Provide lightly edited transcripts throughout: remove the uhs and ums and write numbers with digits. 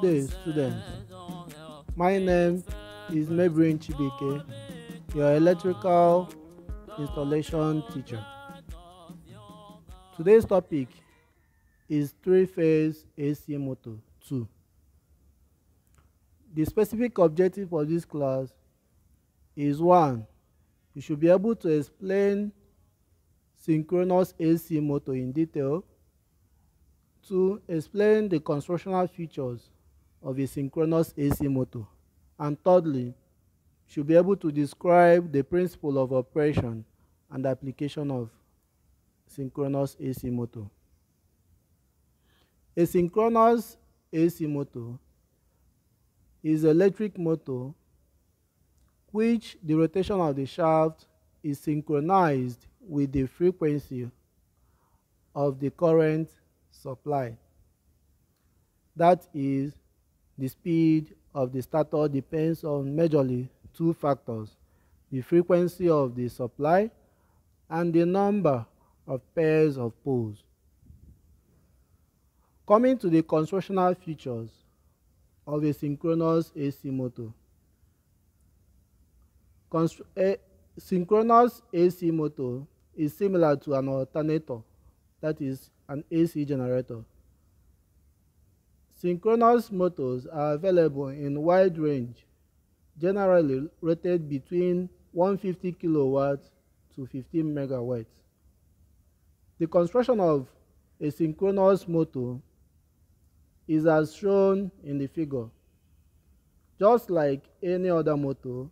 day, students. My name is Mebrin Chibike, your electrical installation teacher. Today's topic is three-phase AC motor 2. The specific objective of this class is 1. You should be able to explain synchronous AC motor in detail. 2. Explain the constructional features of a synchronous AC motor. And thirdly, you should be able to describe the principle of operation and application of synchronous AC motor. A synchronous AC motor is an electric motor which the rotation of the shaft is synchronized with the frequency of the current supply. That is, the speed of the stator depends on majorly two factors: the frequency of the supply and the number of pairs of poles. Coming to the constructional features of a synchronous AC motor. A synchronous AC motor is similar to an alternator, that is, an AC generator. Synchronous motors are available in wide range, generally rated between 150 kilowatts to 15 megawatts. The construction of a synchronous motor is as shown in the figure. Just like any other motor,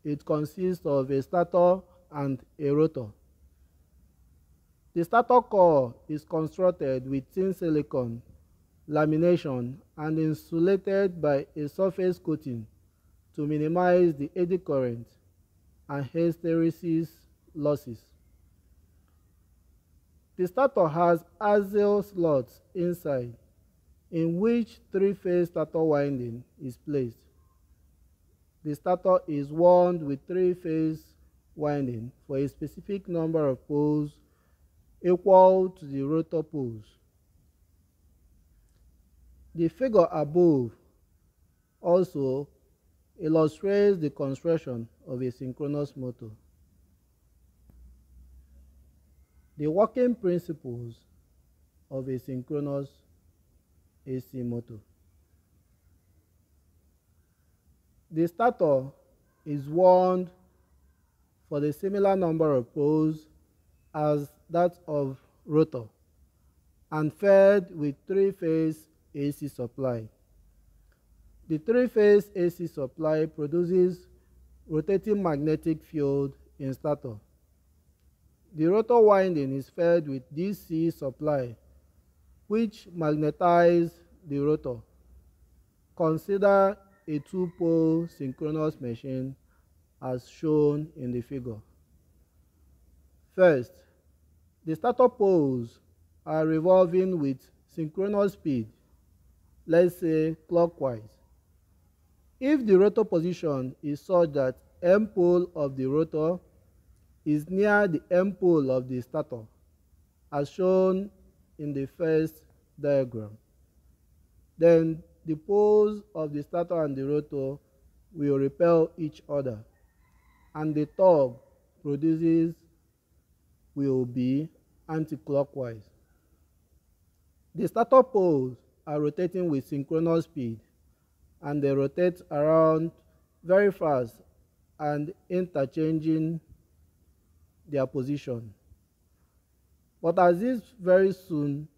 it consists of a stator and a rotor. The stator core is constructed with thin silicon, lamination, and insulated by a surface coating to minimize the eddy current and hysteresis losses. The stator has axial slots inside, in which three-phase stator winding is placed. The stator is wound with three-phase winding for a specific number of poles equal to the rotor poles. The figure above also illustrates the construction of a synchronous motor. The working principles of a synchronous AC motor. The stator is wound for the similar number of poles as that of rotor and fed with three-phase AC supply. The three-phase AC supply produces rotating magnetic field in stator. The rotor winding is fed with DC supply, which magnetizes the rotor. Consider a two-pole synchronous machine as shown in the figure. First, the stator poles are revolving with synchronous speed, let's say clockwise. If the rotor position is such that M pole of the rotor is near the M pole of the stator, as shown in the first diagram, then the poles of the stator and the rotor will repel each other, and the torque produced will be anti-clockwise. The stator poles are rotating with synchronous speed, and they rotate around very fast and interchanging their position. But as if very soon,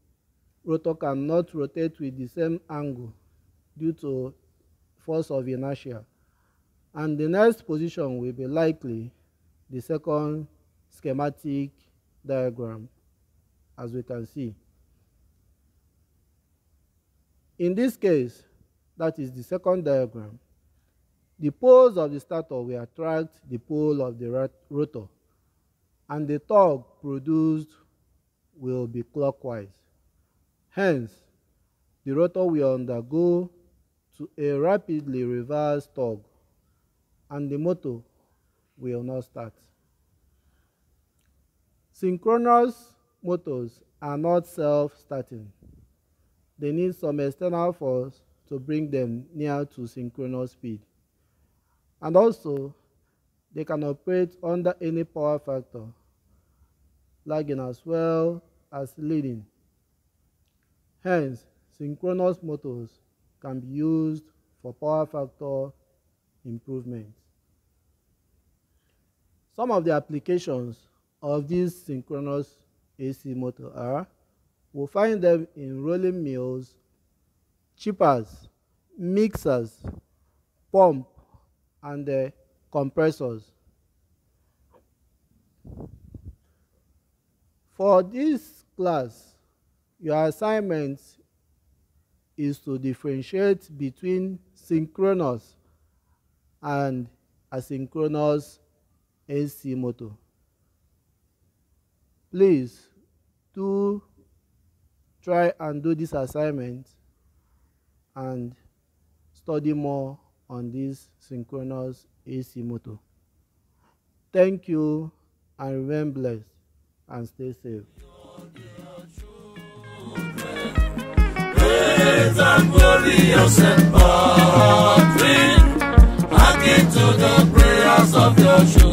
rotor cannot rotate with the same angle due to force of inertia, and the next position will be likely the second schematic diagram, as we can see. In this case, that is the second diagram, the poles of the stator will attract the pole of the rotor, and the torque produced will be clockwise. Hence, the rotor will undergo to a rapidly reversed torque, and the motor will not start. Synchronous motors are not self-starting. They need some external force to bring them near to synchronous speed. And also, they can operate under any power factor, lagging as well as leading. Hence, synchronous motors can be used for power factor improvement. Some of the applications of these synchronous AC motor are: we'll find them in rolling mills, chippers, mixers, pump, and compressors. For this class, your assignment is to differentiate between synchronous and asynchronous AC motor. Please do try and do this assignment and study more on this synchronous AC motor. Thank you, and remain blessed and stay safe. Great and glorious and powerful, hearken to the prayers of your children.